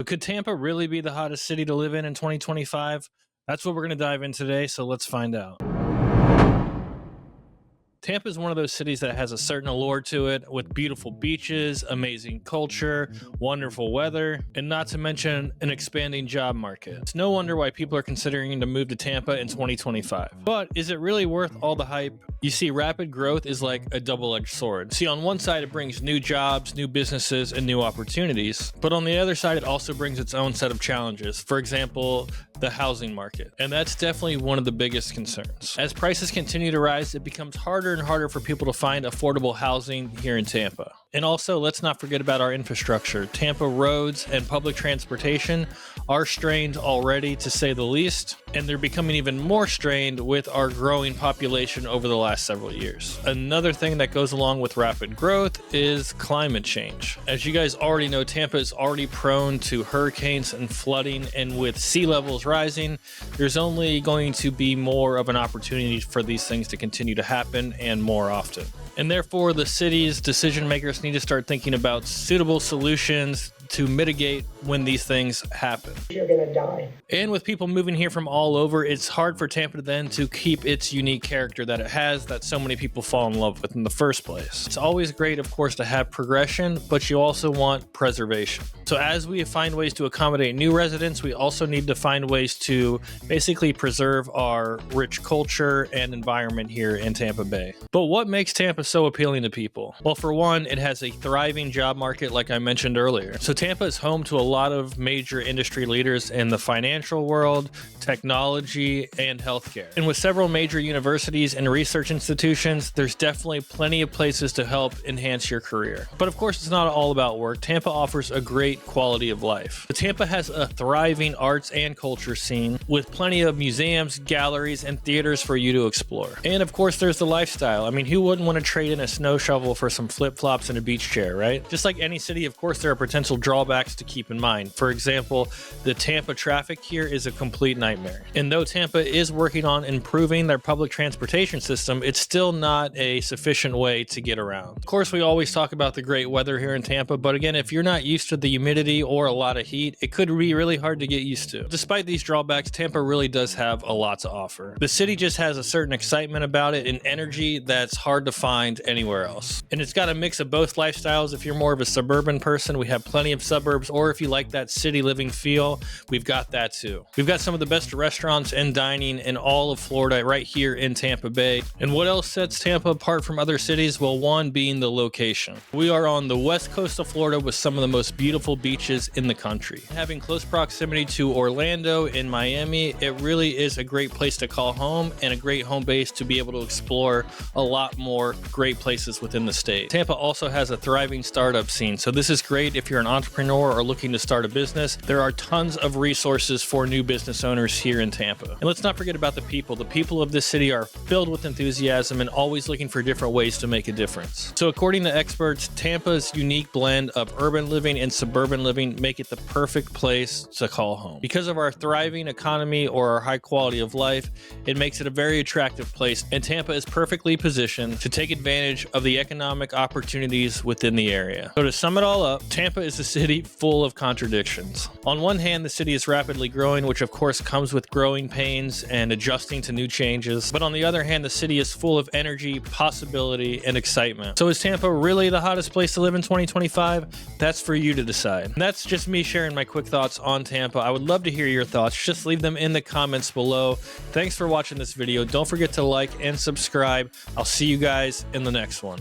Could Tampa really be the hottest city to live in 2025? That's what we're going to dive in today, so let's find out. Tampa is one of those cities that has a certain allure to it, with beautiful beaches, amazing culture, wonderful weather, and not to mention an expanding job market. It's no wonder why people are considering to move to Tampa in 2025. But is it really worth all the hype? You see, rapid growth is like a double-edged sword. See, on one side, it brings new jobs, new businesses, and new opportunities. But on the other side, it also brings its own set of challenges. For example, the housing market. And that's definitely one of the biggest concerns. As prices continue to rise, it becomes harder and harder for people to find affordable housing here in Tampa. And also, let's not forget about our infrastructure. Tampa roads and public transportation are strained already, to say the least, and they're becoming even more strained with our growing population over the last several years. Another thing that goes along with rapid growth is climate change. As you guys already know, Tampa is already prone to hurricanes and flooding, and with sea levels rising, there's only going to be more of an opportunity for these things to continue to happen, and more often. And therefore, the city's decision makers need to start thinking about suitable solutions to mitigate when these things happen. You're gonna die. And with people moving here from all over, it's hard for Tampa then to keep its unique character that it has, that so many people fall in love with in the first place. It's always great, of course, to have progression, but you also want preservation. So as we find ways to accommodate new residents, we also need to find ways to basically preserve our rich culture and environment here in Tampa Bay. But what makes Tampa so appealing to people? Well, for one, it has a thriving job market, like I mentioned earlier. So Tampa is home to a lot of major industry leaders in the financial world, technology, and healthcare. And with several major universities and research institutions, there's definitely plenty of places to help enhance your career. But of course, it's not all about work. Tampa offers a great quality of life. But Tampa has a thriving arts and culture scene with plenty of museums, galleries, and theaters for you to explore. And of course, there's the lifestyle. I mean, who wouldn't want to trade in a snow shovel for some flip-flops and a beach chair, right? Just like any city, of course, there are potential drawbacks to keep in mind. For example, the Tampa traffic here is a complete nightmare. And though Tampa is working on improving their public transportation system, it's still not a sufficient way to get around. Of course, we always talk about the great weather here in Tampa, but again, if you're not used to the humidity or a lot of heat, it could be really hard to get used to. Despite these drawbacks, Tampa really does have a lot to offer. The city just has a certain excitement about it and energy that's hard to find anywhere else. And it's got a mix of both lifestyles. If you're more of a suburban person, we have plenty of suburbs, or if you like that city living feel, we've got that too. We've got some of the best restaurants and dining in all of Florida right here in Tampa Bay. And what else sets Tampa apart from other cities? Well, one being the location. We are on the west coast of Florida with some of the most beautiful beaches in the country. Having close proximity to Orlando and Miami, it really is a great place to call home and a great home base to be able to explore a lot more great places within the state. Tampa also has a thriving startup scene, so this is great if you're an entrepreneur or looking to start a business. There are tons of resources for new business owners here in Tampa. And let's not forget about the people. The people of this city are filled with enthusiasm and always looking for different ways to make a difference. So according to experts, Tampa's unique blend of urban living and suburban living make it the perfect place to call home. Because of our thriving economy or our high quality of life, it makes it a very attractive place, and Tampa is perfectly positioned to take advantage of the economic opportunities within the area. So to sum it all up, Tampa is a city full of contradictions. On one hand, the city is rapidly growing, which of course comes with growing pains and adjusting to new changes. But on the other hand, the city is full of energy, possibility, and excitement. So is Tampa really the hottest place to live in 2025? That's for you to decide. And that's just me sharing my quick thoughts on Tampa. I would love to hear your thoughts. Just leave them in the comments below. Thanks for watching this video. Don't forget to like and subscribe. I'll see you guys in the next one.